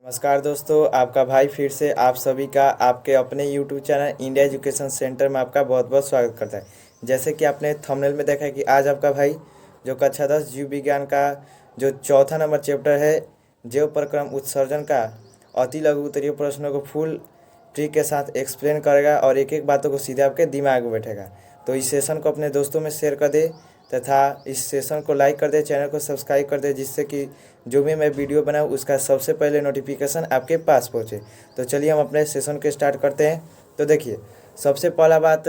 नमस्कार दोस्तों, आपका भाई फिर से आप सभी का आपके अपने YouTube channel India education centre में आपका बहुत बहुत स्वागत करता है। जैसे कि आपने थंबनेल में देखा है कि आज आपका भाई जो कक्षा 10 जीव विज्ञान का जो चौथा नंबर चैप्टर है जैव प्रक्रम उत्सर्जन का अति लघु उत्तरीय प्रश्नों को फुल ट्रिक के साथ एक्सप्लेन करेगा और एक एक बातों को सीधे आपके दिमाग में बैठेगा। तो इस सेशन को अपने दोस्तों में शेयर कर दे तथा इस सेशन को लाइक कर दे, चैनल को सब्सक्राइब कर दे, जिससे कि जो भी मैं वीडियो बनाऊँ उसका सबसे पहले नोटिफिकेशन आपके पास पहुँचे। तो चलिए हम अपने सेशन के स्टार्ट करते हैं। तो देखिए, सबसे पहला बात,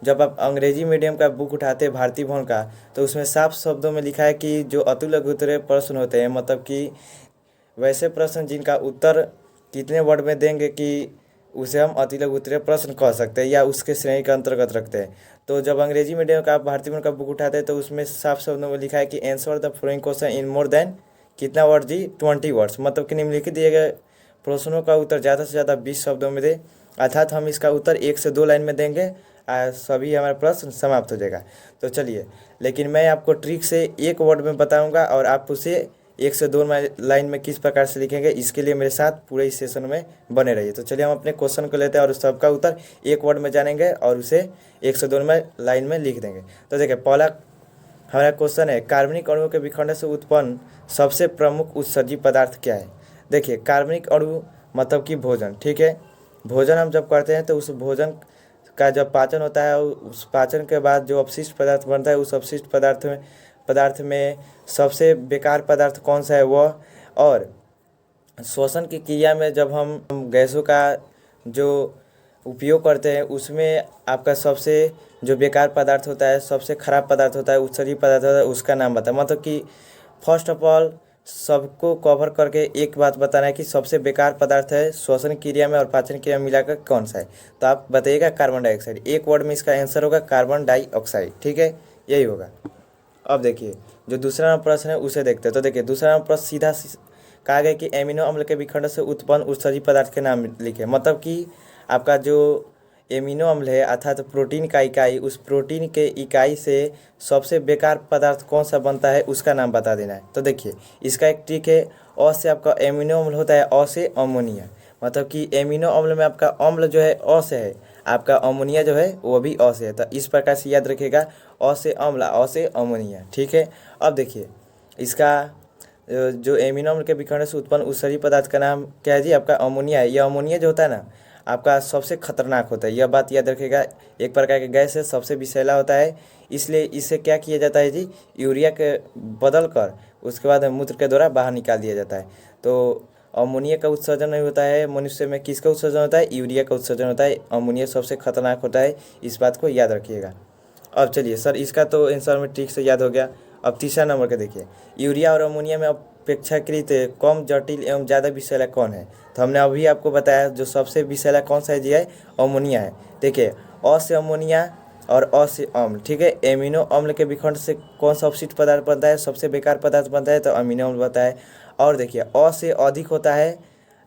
जब आप अंग्रेजी मीडियम का बुक उठाते हैं भारती भवन का, तो उसमें साफ शब्दों में लिखा है कि जो अति लघु उत्तरीय प्रश्न होते हैं, मतलब कि वैसे प्रश्न जिनका उत्तर कितने वर्ड में देंगे कि उसे हम अति लघु उत्तरीय प्रश्न कह सकते हैं या उसके श्रेणी के अंतर्गत रखते हैं। तो जब अंग्रेजी मीडियम का आप भारतीय मीडियम का बुक उठाते हैं तो उसमें साफ शब्दों में लिखा है कि answer the following question in more than कितना वर्ड जी 20 वर्ड्स, मतलब कि निम्नलिखित दिए गए प्रश्नों का उत्तर ज़्यादा से ज़्यादा 20 शब्दों में दे, अर्थात हम इसका उत्तर 1 से 2 लाइन में देंगे, सभी हमारा प्रश्न समाप्त हो जाएगा। तो चलिए, लेकिन मैं आपको ट्रिक से एक वर्ड में बताऊंगा और आप उसे 1 से 2 लाइन में किस प्रकार से लिखेंगे, इसके लिए मेरे साथ पूरे इस सेशन में बने रहिए। तो चलिए हम अपने क्वेश्चन को लेते हैं और उस सबका उत्तर एक वर्ड में जानेंगे और उसे 1 से 2 लाइन में लिख देंगे। तो देखिए, पहला हमारा क्वेश्चन है, कार्बनिक अणुओं के विखंडन से उत्पन्न सबसे प्रमुख उत्सर्जी पदार्थ क्या है। देखिए, कार्बनिक अणु मतलब कि भोजन, ठीक है। भोजन हम जब करते हैं तो उस भोजन का जब पाचन होता है, उस पाचन के बाद जो अपशिष्ट पदार्थ बनता है, उस अपशिष्ट पदार्थ में सबसे बेकार पदार्थ कौन सा है वह, और श्वसन की क्रिया में जब हम गैसों का जो उपयोग करते हैं उसमें आपका सबसे जो बेकार पदार्थ होता है, सबसे खराब पदार्थ होता है, उत्सर्जी पदार्थ होता है, उसका नाम बताएं। मतलब कि फर्स्ट ऑफ ऑल सबको कवर करके एक बात बताना है कि सबसे बेकार पदार्थ है श्वसन क्रिया में और पाचन क्रिया में मिलाकर कौन सा है। तो आप बताइएगा कार्बन डाइऑक्साइड। एक वर्ड में इसका आंसर होगा कार्बन डाइऑक्साइड, ठीक है, यही होगा। अब देखिए, जो दूसरा प्रश्न है उसे देखते हैं। तो देखिए, दूसरा प्रश्न सीधा कहा गया कि एमिनो अम्ल के विखंडन से उत्पन्न उत्सर्जी पदार्थ के नाम लिखे। मतलब कि आपका जो एमिनो अम्ल है अर्थात प्रोटीन का इकाई, उस प्रोटीन के इकाई से सबसे बेकार पदार्थ कौन सा बनता है उसका नाम बता देना है। तो देखिए, इसका एक ट्रिक है, अ से आपका एमिनो अम्ल होता है, अ से अमोनिया, मतलब कि एमिनो अम्ल में आपका अम्ल जो है अ से है, आपका अमोनिया जो है वो भी अ से है। तो इस प्रकार से याद रखिएगा, अ से अम्ल, अ से अमोनिया, ठीक है। अब देखिए, इसका जो एमिनो अम्ल के विखंडन से उत्पन्न उत्सर्जी पदार्थ का नाम क्या है जी, आपका अमोनिया है। यह अमोनिया जो होता है ना, आपका सबसे खतरनाक होता है, यह बात याद रखिएगा। एक प्रकार के गैस है, सबसे विषैला होता है, इसलिए इसे क्या किया जाता है जी, यूरिया के बदल कर उसके बाद मूत्र के द्वारा बाहर निकाल दिया जाता है। तो अमोनिया का उत्सर्जन नहीं होता है मनुष्य में, किसका उत्सर्जन होता है, यूरिया का उत्सर्जन होता है। अमोनिया सबसे खतरनाक होता है, इस बात को याद रखिएगा। अब चलिए सर, इसका तो आंसर में ठीक से याद हो गया। अब तीसरा नंबर का देखिए, यूरिया और अमोनिया में अपेक्षाकृत कम जटिल एवं ज़्यादा विषैला कौन है। तो हमने अभी आपको बताया जो सबसे विषैला कौन सा है जी, है अमोनिया है। देखिए, अ से अमोनिया और अ से अम्ल, ठीक है। एमिनो अम्ल के विखंड से कौन सा अपशिष्ट पदार्थ बनता है, सबसे बेकार पदार्थ बनता है, तो अमीनो अम्ल बनता है। और देखिए, अ से अधिक होता है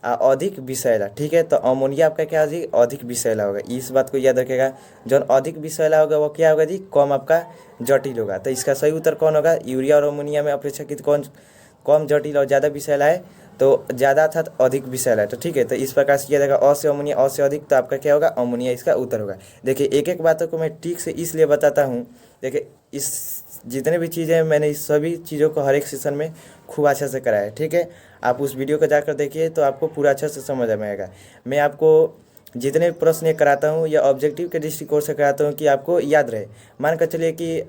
अधिक विषैला, ठीक है। तो अमोनिया आपका क्या जी, अधिक विषैला होगा, इस बात को याद रखेगा। जो अधिक विषैला होगा वो क्या होगा जी, कम आपका जटिल होगा। तो इसका सही उत्तर कौन होगा, यूरिया और अमोनिया में अपेक्षाकृत कौन कम जटिल और ज़्यादा विषैला है, तो ज़्यादा अर्थात अधिक विषैला है। तो ठीक है, तो इस प्रकार से किया जाएगा, अ से अमोनिया, अ से अधिक, तो आपका क्या होगा, अमोनिया इसका उत्तर होगा। देखिए, एक एक बातों को मैं ठीक से इसलिए बताता हूँ। देखिए, इस जितने भी चीज़ें मैंने इस सभी चीज़ों को हर एक सेशन में खूब अच्छा से कराया है, ठीक है। आप उस वीडियो को जाकर देखिए तो आपको पूरा अच्छा से समझ में आएगा। मैं आपको जितने भी प्रश्न ये कराता हूँ या ऑब्जेक्टिव के दृष्टिकोण से कराता हूँ कि आपको याद रहे। मान कर चलिए कि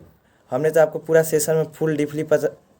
हमने तो आपको पूरा सेशन में फुल डीपली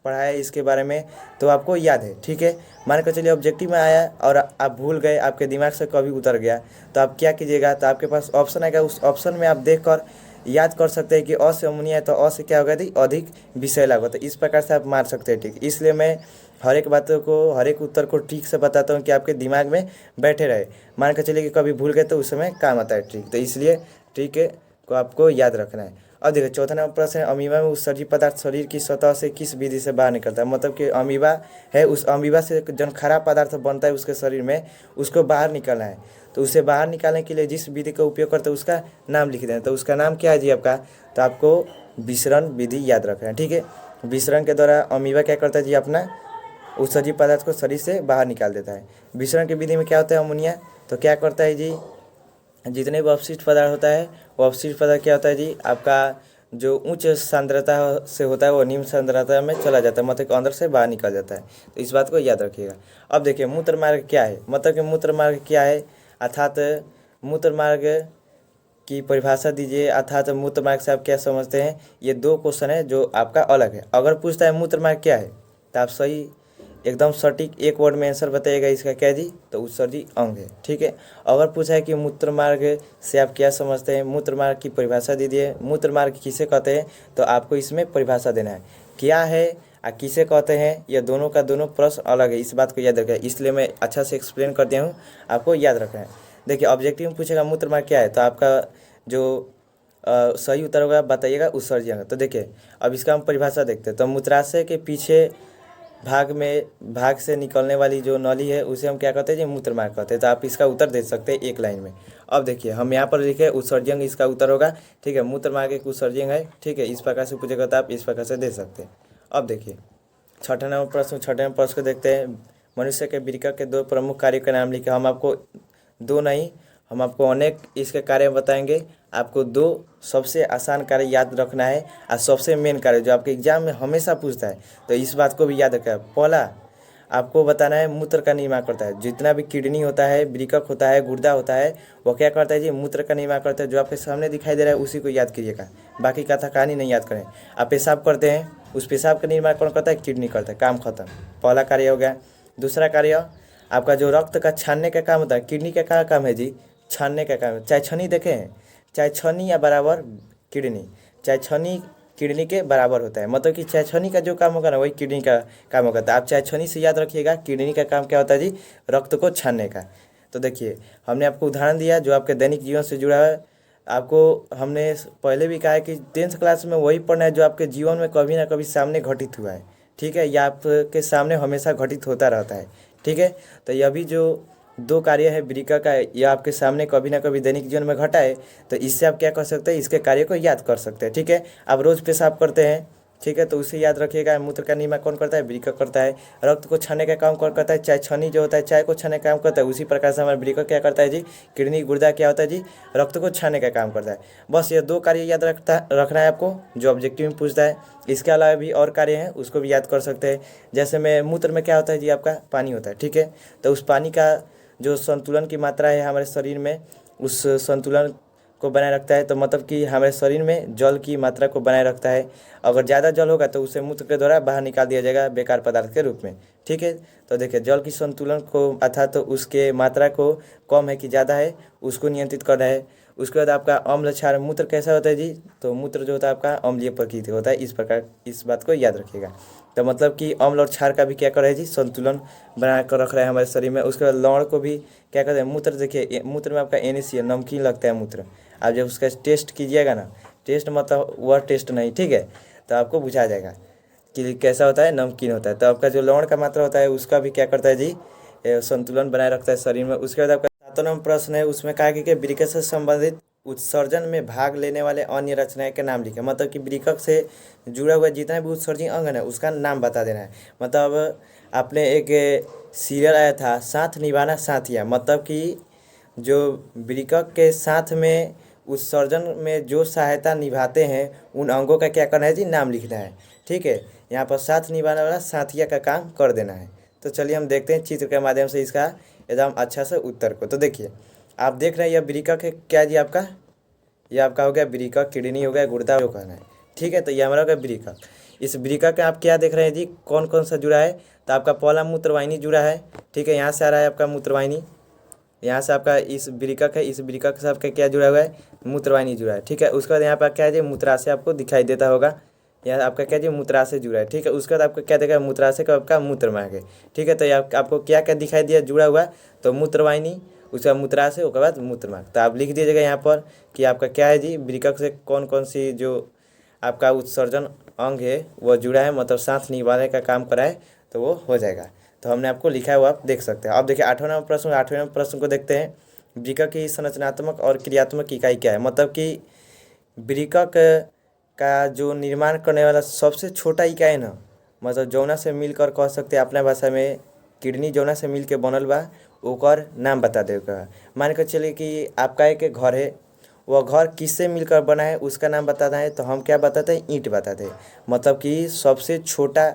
पढ़ाया है इसके बारे में, तो आपको याद है, ठीक है। मान कर चलिए ऑब्जेक्टिव में आया और आप भूल गए, आपके दिमाग से कभी उतर गया, तो आप क्या कीजिएगा, तो आपके पास ऑप्शन आएगा, उस ऑप्शन में आप देख कर याद कर सकते हैं कि अ से अमोनिया है तो अ से क्या होगा थी, अधिक विषैला होगा। तो इस प्रकार से आप मार सकते हैं, ठीक। इसलिए मैं हर एक बातों को, हर एक उत्तर को ठीक से बताता हूँ कि आपके दिमाग में बैठे रहे। मान कर चलिए कि कभी भूल गए तो उस समय काम आता है, ठीक। तो इसलिए ठीक है को आपको याद रखना है। अब देखिए, चौथा नंबर प्रश्न है, अमीबा में उत्सर्जी पदार्थ शरीर की सतह से किस विधि से बाहर निकलता है। मतलब कि अमीबा है, उस अमीबा से जो खराब पदार्थ बनता है उसके शरीर में, उसको बाहर निकालना है। तो उसे बाहर निकालने के लिए जिस विधि का उपयोग करते हैं उसका नाम लिख दें। तो उसका नाम क्या है जी आपका, तो आपको विसरण विधि याद रखना है, ठीक है। विसरण के द्वारा अमीबा क्या करता है जी, अपना उत्सर्जी पदार्थ को शरीर से बाहर निकाल देता है। विसरण की विधि में क्या होता है अमोनिया, तो क्या करता है जी, जितने भी अपशिष्ट पदार्थ होता है वो अपशिष्ट पदार्थ क्या होता है जी, आपका जो उच्च सांद्रता से होता है वो निम्न सांद्रता में चला जाता है, मतलब अंदर से बाहर निकल जाता है। तो इस बात को याद रखिएगा। अब देखिए मूत्र मार्ग क्या है, मतलब कि मूत्र मार्ग क्या है, अर्थात मूत्र मार्ग की परिभाषा दीजिए, अर्थात मूत्र मार्ग से आप क्या समझते हैं। ये दो क्वेश्चन है जो आपका अलग है। अगर पूछता है मूत्र मार्ग क्या है तो आप सही एकदम सटीक एक वर्ड में आंसर बताइएगा इसका क्या जी, तो उत्सर्जी अंग है। ठीक है। अगर पूछा है कि मूत्र मार्ग से आप क्या समझते हैं, मूत्र मार्ग की परिभाषा दीजिए, मूत्र मार्ग किसे कहते हैं, तो आपको इसमें परिभाषा देना है क्या है और किसे कहते हैं। यह दोनों का दोनों प्रश्न अलग है, इस बात को याद रखें, इसलिए मैं अच्छा से एक्सप्लेन कर दिया हूँ, आपको याद रखना है। देखिए ऑब्जेक्टिव में पूछेगा मूत्र मार्ग क्या है, तो आपका जो सही उत्तर होगा बताइएगा उत्सर्जी अंग। तो देखिए अब इसका हम परिभाषा देखते हैं। तो मूत्राशय के पीछे भाग से निकलने वाली जो नली है उसे हम क्या कहते हैं जी, मूत्र मार्ग कहते हैं। तो आप इसका उत्तर दे सकते हैं एक लाइन में। अब देखिए हम यहाँ पर लिखे उत्सर्जी अंग, इसका उत्तर होगा। ठीक है, मूत्र मार्ग एक उत्सर्जी अंग है। ठीक है, इस प्रकार से पूछेगा तो आप इस प्रकार से दे सकते हैं। अब देखिए छठे नंबर प्रश्न को देखते हैं। मनुष्य के वृक्क के दो प्रमुख कार्यों के नाम लिखे। हम आपको दो नहीं, हम आपको अनेक इसके कार्य बताएंगे। आपको दो सबसे आसान कार्य याद रखना है और सबसे मेन कार्य जो आपके एग्जाम में हमेशा पूछता है, तो इस बात को भी याद रखें। पहला आपको बताना है मूत्र का निर्माण करता है। जितना भी किडनी होता है, वृक्क होता है, गुर्दा होता है, वो क्या करता है जी, मूत्र का निर्माण करता है। जो आपके सामने दिखाई दे रहा है उसी को याद कीजिएगा, बाकी कथा कहानी नहीं याद करें। आप पेशाब करते हैं, उस पेशाब का निर्माण कौन करता है, किडनी करता है। काम खत्म, पहला कार्य हो गया। दूसरा कार्य आपका जो रक्त का छानने का काम होता है, किडनी का क्या काम है जी, छानने का काम है। चाहे छनी देखें, चाहे छनी या बराबर किडनी, चाहे छनी किडनी के बराबर होता है, मतलब कि चाहे छनी का जो काम होगा ना वही किडनी का काम होगा। तो आप चाहे छनी से याद रखिएगा, किडनी का काम क्या होता है जी, रक्त को छानने का। तो देखिए हमने आपको उदाहरण दिया जो आपके दैनिक जीवन से जुड़ा है। आपको हमने पहले भी कहा है कि 10th क्लास में वही पढ़ना है जो आपके जीवन में कभी ना कभी सामने घटित हुआ है। ठीक है, या आपके सामने हमेशा घटित होता रहता है। ठीक है, तो यह भी जो दो कार्य है वृक्क का, यह आपके सामने कभी ना कभी दैनिक जीवन में घटा है, तो इससे आप क्या कर सकते हैं, इसके कार्य को याद कर सकते हैं। ठीक है, आप रोज़ पेशाब करते हैं, ठीक है, तो उसे याद रखिएगा। मूत्र का निर्माण कौन करता है, वृक्क करता है। रक्त को छानने का काम कौन करता है, चाय छनी जो होता है चाय को छानने का काम करता है। उसी प्रकार से हमारा वृक्क क्या करता है जी, किडनी गुर्दा क्या होता है जी, रक्त को छानने का काम करता है। बस ये दो कार्य याद रखना है आपको जो ऑब्जेक्टिव में पूछता है। इसके अलावा भी और कार्य हैं, उसको भी याद कर सकते हैं। जैसे में मूत्र में क्या होता है जी, आपका पानी होता है। ठीक है, तो उस पानी का जो संतुलन की मात्रा है हमारे शरीर में, उस संतुलन को बनाए रखता है। तो मतलब कि हमारे शरीर में जल की मात्रा को बनाए रखता है। अगर ज़्यादा जल होगा तो उसे मूत्र के द्वारा बाहर निकाल दिया जाएगा बेकार पदार्थ के रूप में। ठीक है, तो देखिए जल की संतुलन को अर्थात तो उसके मात्रा को कम है कि ज़्यादा है उसको नियंत्रित करना है। उसके बाद आपका अम्ल क्षार मूत्र कैसा होता है जी, तो मूत्र जो होता है आपका अम्लीय प्रकृति होता है। इस प्रकार इस बात को याद रखिएगा। तो मतलब कि अम्ल और क्षार का भी क्या कर रहा है जी, संतुलन बना कर रख रहा है हमारे शरीर में। उसके बाद लवण को भी क्या कहते हैं, मूत्र देखिए मूत्र में आपका NaCl नमकीन लगता है मूत्र। आप जब उसका टेस्ट कीजिएगा ना, टेस्ट मतलब वह टेस्ट नहीं, ठीक है, तो आपको बुझा जाएगा कि कैसा होता है, नमकीन होता है। तो आपका जो लवण का मात्रा होता है उसका भी क्या करता है जी, संतुलन बनाए रखता है शरीर में। उसके बाद आपका 7वां नंबर प्रश्न है, उसमें कहा कि वृक्क से संबंधित उत्सर्जन में भाग लेने वाले अन्य रचनाएं के नाम लिखें। मतलब कि वृक्क से जुड़ा हुआ जितना भी उत्सर्जी अंग है उसका नाम बता देना है। मतलब आपने एक सीरियल आया था साथ निभाना साथिया, मतलब कि जो वृक्क के साथ में उत्सर्जन में जो सहायता निभाते हैं उन अंगों का क्या करना है जी, नाम लिखना है। ठीक है, यहाँ पर साथ निभाने वाला साथिया का काम कर देना है। तो चलिए हम देखते हैं चित्र के माध्यम से इसका एकदम अच्छा से उत्तर को। तो देखिए आप देख रहे हैं यह वृक्क है क्या जी, आपका ये आपका हो गया वृक्क, किडनी हो गया, गुर्दा जो कहना है। ठीक है, तो ये हमारा हो गया वृक्क। इस वृक्क के आप क्या देख रहे हैं जी, कौन कौन सा जुड़ा है, तो आपका पहला मूत्रवाहिनी जुड़ा है। ठीक है, यहाँ से आ रहा है आपका मूत्रवाहिनी, यहाँ से आपका इस वृक्क है, इस वृक्क से आपका क्या जुड़ा हुआ है, मूत्रवाहिनी जुड़ा है। ठीक है, उसके बाद यहाँ पर क्या है जी, मूत्राशय आपको दिखाई देता होगा, यहाँ आपका क्या जी, मूत्राशय जुड़ा है। ठीक है, उसके बाद आपको क्या देखा, मूत्राशय का आपका मूत्र मार्ग है। ठीक है, तो आपको क्या क्या दिखाई दिया जुड़ा हुआ, तो मूत्रवाहिनी, उसका मूत्राशय, उसके बाद मूत्र मार्ग। तो आप लिख दीजिएगा यहाँ पर कि आपका क्या है जी, वृक्क से कौन कौन सी जो आपका उत्सर्जन अंग है वो जुड़ा है, मतलब सांस निभाने का काम कराए, तो वो हो जाएगा। तो हमने आपको लिखा है वो आप देख सकते हैं। अब देखिए 8वां नंबर प्रश्न को देखते हैं। वृक्क की संरचनात्मक और क्रियात्मक इकाई क्या है। मतलब कि वृक्क का जो निर्माण करने वाला सबसे छोटा इकाई ना, मतलब जौना से मिलकर कह सकते अपना भाषा में किडनी जौना से मिल के बनल बा ओकर नाम बता देगा। मान के चलिए कि आपका एक घर है, वह घर किससे मिलकर बना है उसका नाम बताना है, तो हम क्या बताते हैं, ईंट बताते हैं। मतलब कि सबसे छोटा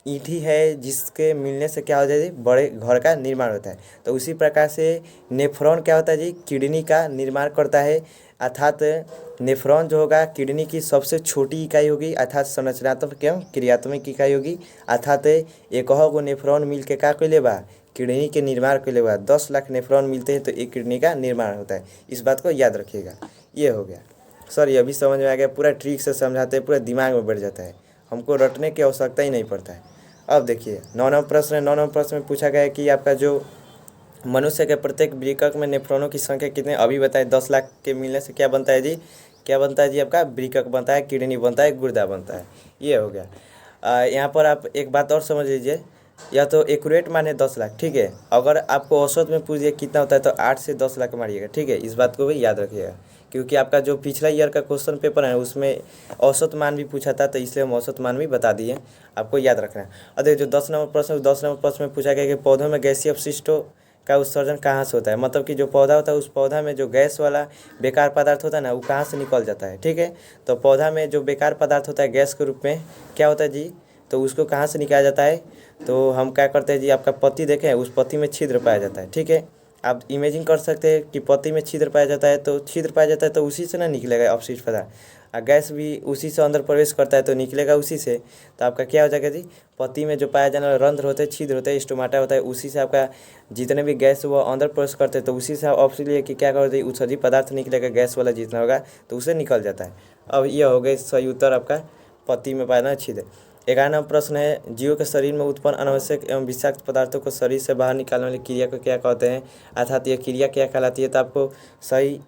ईंट ही है जिसके मिलने से क्या हो जाए जी, बड़े घर का निर्माण होता है। तो उसी प्रकार से नेफ्रॉन क्या होता है जी, किडनी का निर्माण करता है। अर्थात नेफ्रॉन जो होगा किडनी की सबसे छोटी इकाई होगी, अर्थात संरचनात्मक एवं क्रियात्मक इकाई होगी। अर्थात एक गो नेफ्रॉन मिल के का कैले बा, किडनी के निर्माण के लिए बा। 10 लाख नेफ्रॉन मिलते हैं तो एक किडनी का निर्माण होता है। इस बात को याद रखिएगा। ये हो गया सर, ये अभी समझ में आ गया। पूरा ट्रिक से समझाते हैं, पूरा दिमाग में बैठ जाता है, हमको रटने की आवश्यकता ही नहीं पड़ता है। अब देखिए 9वां प्रश्न है। 9वां प्रश्न में पूछा गया है कि आपका जो मनुष्य के प्रत्येक वृक्क में नेफ्रॉनों की संख्या कितने, अभी बताए 10 लाख के मिलने से क्या बनता है जी, क्या बनता है जी, आपका वृक्क बनता है, किडनी बनता है, गुर्दा बनता है। ये हो गया। यहाँ पर आप एक बात और समझ लीजिए, या तो एक्यूरेट माने 10 लाख, ठीक है। अगर आपको औसत में पूछ दिया कितना होता है तो 8 से 10 लाख मारिएगा, ठीक है। इस बात को भी याद रखिएगा, क्योंकि आपका जो पिछला ईयर का क्वेश्चन पेपर है उसमें औसत मान भी पूछा था, तो इसलिए हम औसत मान भी बता दिए, आपको याद रखना है। और देखिए जो 10 नंबर प्रश्न, 10 नंबर प्रश्न में पूछा गया कि पौधों में गैसीय अपशिष्टों का उत्सर्जन कहाँ से होता है। मतलब कि जो पौधा होता है उस पौधा में जो गैस वाला बेकार पदार्थ होता है ना, वो कहाँ से निकल जाता है, ठीक है। तो पौधा में जो बेकार पदार्थ होता है गैस के रूप में क्या होता है जी, तो उसको कहाँ से निकाला जाता है, तो हम क्या करते हैं जी, आपका पत्ती देखें, उस पत्ती में छिद्र पाया जाता है, ठीक है। आप इमेजिन कर सकते हैं कि पत्ती में छिद्र पाया जाता है, तो छिद्र पाया जाता है तो उसी से ना निकलेगा अपशिष्ट पदार्थ, और गैस भी उसी से अंदर प्रवेश करता है तो निकलेगा उसी से। तो आपका क्या हो जाएगा जी, पत्ती में जो पाया जाने वाला रंध्र होते हैं, छिद्र होते हैं, स्टोमाटा होता है, उसी से आपका जितने भी गैस वो अंदर प्रवेश करते हैं तो उसी से आप ऑप्शन कि क्या करते हैं, उत्सर्जित पदार्थ निकलेगा, गैस वाला जितना होगा तो उसे निकल जाता है। अब ये हो गया सही उत्तर आपका, पत्ती में पाया जाना छिद्र। 11वां प्रश्न है, जीव के शरीर में उत्पन्न अनावश्यक एवं विषाक्त पदार्थों को शरीर से बाहर निकालने वाली क्रिया को क्या कहते हैं, अर्थात ये क्रिया क्या कहलाती है। तो आपको सही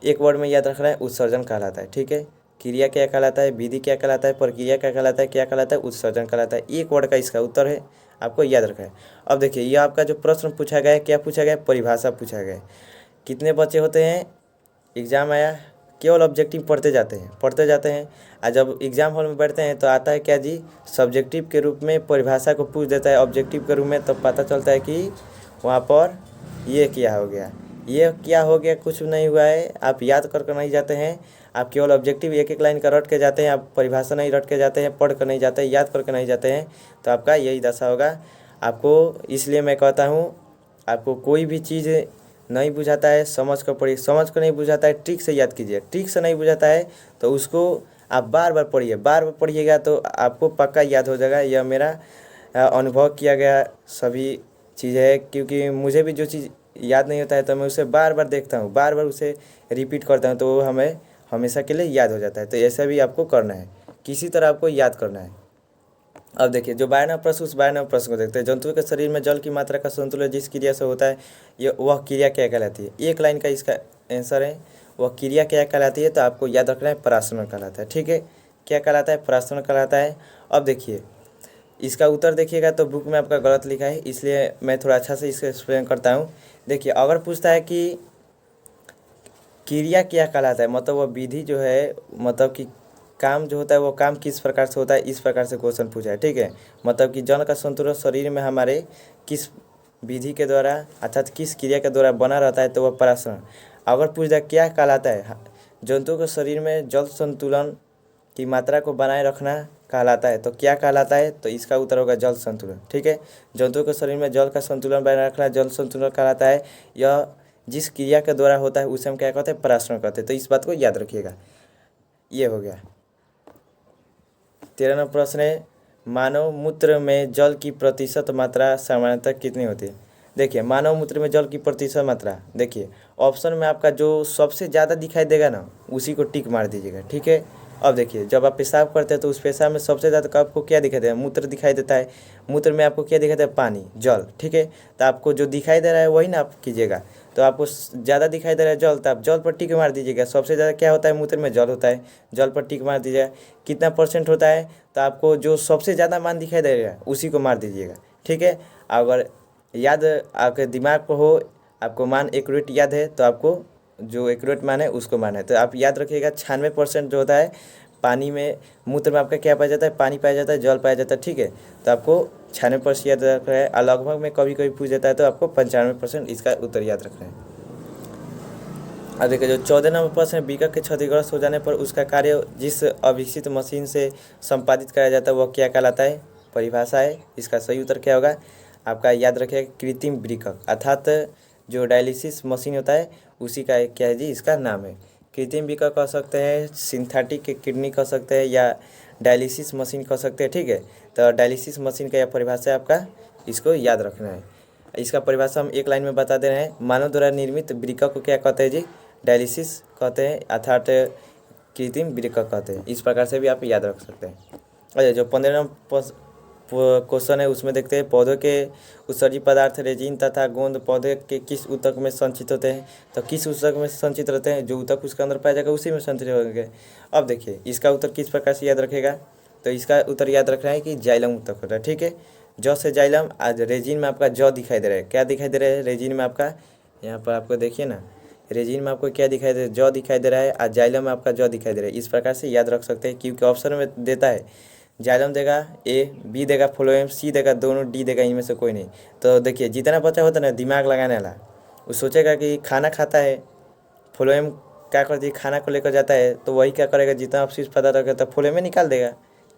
एक वर्ड में याद रखना है, उत्सर्जन कहलाता है, ठीक है। क्रिया क्या कहलाता है, विधि क्या कहलाता है, प्रक्रिया क्या कहलाता है, क्या कहलाता है, उत्सर्जन कहलाता है। एक वर्ड का इसका उत्तर है, आपको याद रखना है। अब देखिए ये आपका जो प्रश्न पूछा गया है, क्या पूछा गया है, परिभाषा पूछा गया है। कितने बच्चे होते हैं, एग्जाम आया, केवल ऑब्जेक्टिव पढ़ते जाते हैं, पढ़ते जाते हैं, और जब एग्जाम हॉल में बैठते हैं तो आता है क्या जी, सब्जेक्टिव के रूप में परिभाषा को पूछ देता है ऑब्जेक्टिव के रूप में, तब पता चलता है कि वहाँ पर ये क्या हो गया, ये क्या हो गया, कुछ नहीं हुआ है। आप याद करके नहीं जाते हैं, आप केवल ऑब्जेक्टिव एक एक लाइन का रट के जाते हैं, आप परिभाषा नहीं रट के जाते हैं, पढ़ कर नहीं जाते हैं, याद करके नहीं जाते हैं, तो आपका यही दशा होगा आपको। इसलिए मैं कहता हूँ, आपको कोई भी चीज़ नहीं बुझाता है समझ कर पढ़िए, समझ कर नहीं बुझाता है ट्रिक से याद कीजिए, ट्रिक से नहीं बुझाता है तो उसको आप बार बार पढ़िए, बार बार पढ़िएगा तो आपको पक्का याद हो जाएगा। यह मेरा अनुभव किया गया सभी चीज़ें है, क्योंकि मुझे भी जो चीज़ याद नहीं होता है तो मैं उसे बार बार देखता हूँ, बार बार उसे रिपीट करता हूँ, तो वो हमें हमेशा के लिए याद हो जाता है। तो ऐसा भी आपको करना है, किसी तरह आपको याद करना है। अब देखिए जो 12वां प्रश्न, उस 12वां प्रश्न को देखते हैं। जंतुओं के शरीर में जल की मात्रा का संतुलन जिस क्रिया से होता है, ये वह क्रिया क्या कहलाती है। एक लाइन का इसका आंसर है, वह क्रिया क्या कहलाती है, तो आपको याद रखना है, परासरण कहलाता है, ठीक है। क्या कहलाता है, परासरण कहलाता है। अब देखिए इसका उत्तर देखिएगा तो बुक में आपका गलत लिखा है, इसलिए मैं थोड़ा अच्छा से इसको एक्सप्लेन करता हूँ। देखिए अगर पूछता है कि क्रिया क्या कहलाता है, मतलब वह विधि जो है, मतलब कि काम जो होता है वो काम किस प्रकार से होता है, इस प्रकार से क्वेश्चन पूछा है, ठीक है। मतलब कि जल का संतुलन शरीर में हमारे किस विधि के द्वारा अर्थात किस क्रिया के द्वारा बना रहता है, तो वह परासरण। अगर पूछ दिया क्या कहलाता है, जंतुओं के शरीर में जल संतुलन की मात्रा को बनाए रखना कहलाता है, तो क्या कहलाता है, तो इसका उत्तर होगा जल संतुलन, ठीक है। जंतुओं के शरीर में जल का संतुलन बनाए रखना जल संतुलन कहलाता है। यह जिस क्रिया के द्वारा होता है उसे हम क्या कहते हैं, परासरण कहते हैं। तो इस बात को याद रखिएगा। ये हो गया। 13वां प्रश्न है, मानव मूत्र में जल की प्रतिशत मात्रा सामान्यतः कितनी होती है। देखिए मानव मूत्र में जल की प्रतिशत मात्रा, देखिए ऑप्शन में आपका जो सबसे ज़्यादा दिखाई देगा ना उसी को टिक मार दीजिएगा, ठीक है। अब देखिए जब आप पेशाब करते हैं तो उस पेशाब में सबसे ज़्यादा आपको क्या दिखाई देगा, मूत्र दिखाई देता है। मूत्र में आपको क्या दिखाई देता है, पानी, जल, ठीक है। तो आपको जो दिखाई दे रहा है वही ना आप कीजिएगा। तो आपको ज़्यादा दिखाई दे रहा है जल, तो आप जल पर टिक मार दीजिएगा। सबसे ज़्यादा क्या होता है, मूत्र में जल होता है, जल पर टिक मार दीजिएगा। कितना परसेंट होता है, तो आपको जो सबसे ज़्यादा मान दिखाई देगा उसी को मार दीजिएगा, ठीक है। अगर याद आपके दिमाग पर हो, आपको मान एक्यूरेट याद है, तो आपको जो एक्यूरेट मान है उसको मान है, तो आप याद रखिएगा 96% जो होता है पानी में मूत्र में आपका क्या पाया जाता है, पानी पाया जाता है, जल पाया जाता है, ठीक है। तो आपको 96% याद रखना है और लगभग में कभी कभी पूछ जाता है तो आपको 95% इसका उत्तर याद रखना है। अब देखिए जो 14 नंबर प्रश्न है, बीकर के क्षतिग्रस्त हो जाने पर उसका कार्य जिस अविकसित मशीन से संपादित कराया जाता है वह क्या कहलाता है, परिभाषा है। इसका सही उत्तर क्या होगा, आपका याद रखिएगा कृत्रिम वृक्क, अर्थात जो डायलिसिस मशीन होता है उसी का क्या है जी, इसका नाम है। कृत्रिम वृक्क कह सकते हैं, सिंथेटिक किडनी कह सकते हैं, या डायलिसिस मशीन कह सकते हैं, ठीक है। तो डायलिसिस मशीन का यह परिभाषा है आपका, इसको याद रखना है। इसका परिभाषा हम एक लाइन में बता दे रहे हैं। मानव द्वारा निर्मित वृक्क को क्या कहते हैं जी, डायलिसिस कहते हैं, अर्थात कृत्रिम वृक्क कहते हैं। इस प्रकार से भी आप याद रख सकते हैं। अच्छा, जो 15 नंबर क्वेश्चन है उसमें देखते हैं, पौधों के उत्सर्जी पदार्थ रेजिन तथा गोंद पौधे के किस ऊतक में संचित होते हैं। तो किस ऊतक में संचित रहते हैं, जो ऊतक उसके अंदर पाया जाएगा उसी में संचित होंगे। अब देखिए इसका उत्तर किस प्रकार से याद रखेगा, तो इसका उत्तर याद रखना है कि जाइलम ऊतक होता है, ठीक है। जौ से जाइलम, आज रेजिन में आपका जौ दिखाई दे रहा है, क्या दिखाई दे रहा है रेजिन में आपका, यहाँ पर आपको देखिए ना, रेजिन में आपको क्या दिखाई दे रहा है, जौ दिखाई दे रहा है, आज जाइलम में आपका जौ दिखाई दे रहा है। इस प्रकार से याद रख सकते हैं, क्योंकि ऑप्शन में देता है जाइलम देगा ए, बी देगा फ्लोएम, सी देगा दोनों, डी देगा इनमें से कोई नहीं। तो देखिए जितना बच्चा होता है ना दिमाग लगाने वाला, वो सोचेगा कि खाना खाता है, फ्लोएम क्या करती है, खाना को लेकर जाता है, तो वही क्या करेगा, जितना अपशिष्ट पदार्थ रहेगा तो फ्लोएम में निकाल देगा,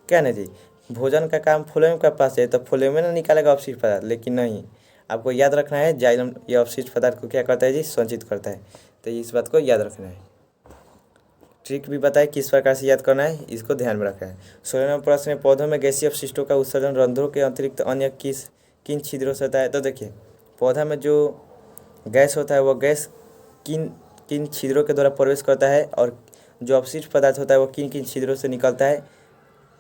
क्या नहीं जी। भोजन का काम फ्लोएम के पास है तो फ्लोएम में ना निकालेगा अपशिष्ट पदार्थ, लेकिन नहीं, आपको याद रखना है जाइलम ये अपशिष्ट पदार्थ को क्या करता है जी, संचित करता है। तो इस बात को याद रखना है। ट्रिक भी बताए किस प्रकार से याद करना है, इसको ध्यान में रखना है। 16 नंबर प्रश्न में, पौधों में गैसीय अपशिष्टों का उत्सर्जन रंध्रों के अतिरिक्त अन्य किन छिद्रों से होता है। तो देखिए पौधा में जो गैस होता है वो गैस किन किन छिद्रों के द्वारा प्रवेश करता है, और जो अपशिष्ट पदार्थ होता है वो किन किन छिद्रों से निकलता है,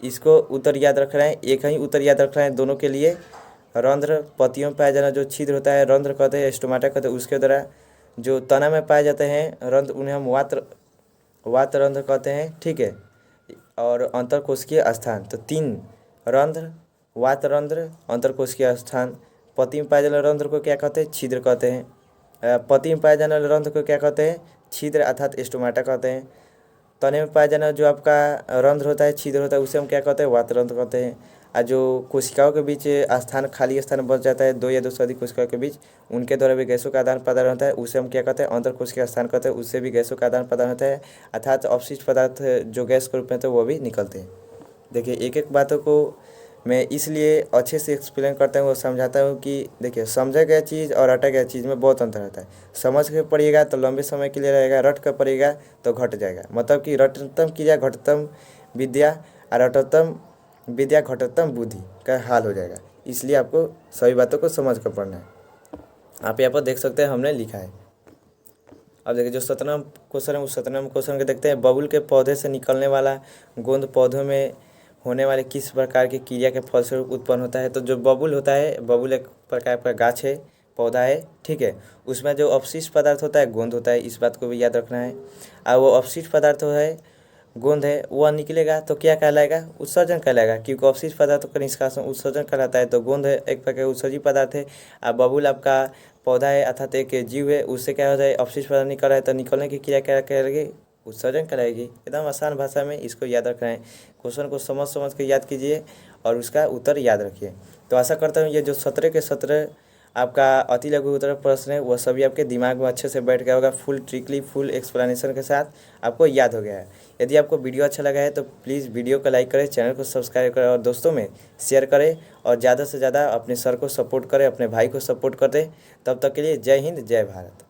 इसको उत्तर याद रखना है। एक ही उत्तर याद रखना है दोनों के लिए। रंध्र, पत्तियों में पाया जाना जो छिद्र होता है रंध्र कहते हैं, स्टोमाटा कहते हैं। उसके द्वारा जो तना में पाए जाते हैं रंध्र, उन्हें हम वात रंध्र कहते हैं, ठीक है। और अंतरकोशिकीय स्थान, तो 3 रंध्र, वात रंध्र, अंतरकोशिकीय स्थान। पत्ती में पाए जाने वाले रंध्र को क्या कहते हैं, छिद्र कहते हैं। पत्ती में पाए जाने वाले रंध्र को क्या कहते हैं, छिद्र अर्थात स्टोमाटा कहते हैं। तने में पाया जाना जो आपका रंध्र होता है, छिद्र होता है, उसे हम क्या कहते हैं, वात रंध्र कहते हैं। और जो कोशिकाओं के बीच स्थान, खाली स्थान बच जाता है 2 या 2 से अधिक कोशिकाओं के बीच, उनके द्वारा भी गैसों का आदान प्रदान होता है, उसे हम क्या कहते हैं, अंतर कोशिकीय स्थान कहते हैं। उससे भी गैसों का आदान प्रदान होता है, अर्थात अपशिष्ट पदार्थ जो गैस के रूप में होते हैं वो भी निकलते हैं। देखिए एक एक बातों को मैं इसलिए अच्छे से एक्सप्लेन करता हूँ, वो समझाता हूँ कि देखिए समझा गया चीज़ और रटा गया चीज़ में बहुत अंतर रहता है। समझ के पढ़िएगा तो लंबे समय के लिए रहेगा, रट कर पढ़िएगा तो घट जाएगा। मतलब कि रटतम क्रिया घटतम विद्या, और रटतम विद्या घटतम बुद्धि का हाल हो जाएगा। इसलिए आपको सभी बातों को समझ कर पढ़ना है। आप यहाँ पर देख सकते हैं हमने लिखा है। अब देखिए जो 17वां क्वेश्चन है उस 17वां क्वेश्चन के देखते हैं, बबूल के पौधे से निकलने वाला गोंद पौधों में होने वाले किस प्रकार की क्रिया के फलस्वरूप उत्पन्न होता है। तो जो बबूल होता है, बबूल एक प्रकार का गाछ है, पौधा है, ठीक है। उसमें जो अपशिष्ट पदार्थ होता है गोंद होता है, इस बात को भी याद रखना है। और वो अपशिष्ट पदार्थ है गोंद है, वह निकलेगा तो क्या कहलाएगा, उत्सर्जन कहलाएगा, क्योंकि अपशिष्ट पदार्थों का निष्कासन उत्सर्जन कहलाता है। तो गोंद है एक प्रकार का उत्सर्जी पदार्थ है, और बबूल आपका पौधा है अर्थात एक जीव है, उससे क्या होता है, अपशिष्ट पदार्थ निकल रहा है तो निकलने की क्रिया क्या करेगी, उत्सर्जन कराएगी। एकदम आसान भाषा में इसको याद रखना है। क्वेश्चन को समझ समझ के याद कीजिए और उसका उत्तर याद रखिए। तो आशा करता हूँ ये जो 17 के 17 आपका अति लघु उत्तर प्रश्न है वो सभी आपके दिमाग में अच्छे से बैठ गया होगा, फुल ट्रिकली फुल एक्सप्लेनेशन के साथ आपको याद हो गया है। यदि आपको वीडियो अच्छा लगा है तो प्लीज़ वीडियो को लाइक करें, चैनल को सब्सक्राइब करें और दोस्तों में शेयर करें, और ज़्यादा से ज़्यादा अपने सर को सपोर्ट करें, अपने भाई को सपोर्ट करें। तब तक के लिए जय हिंद, जय भारत।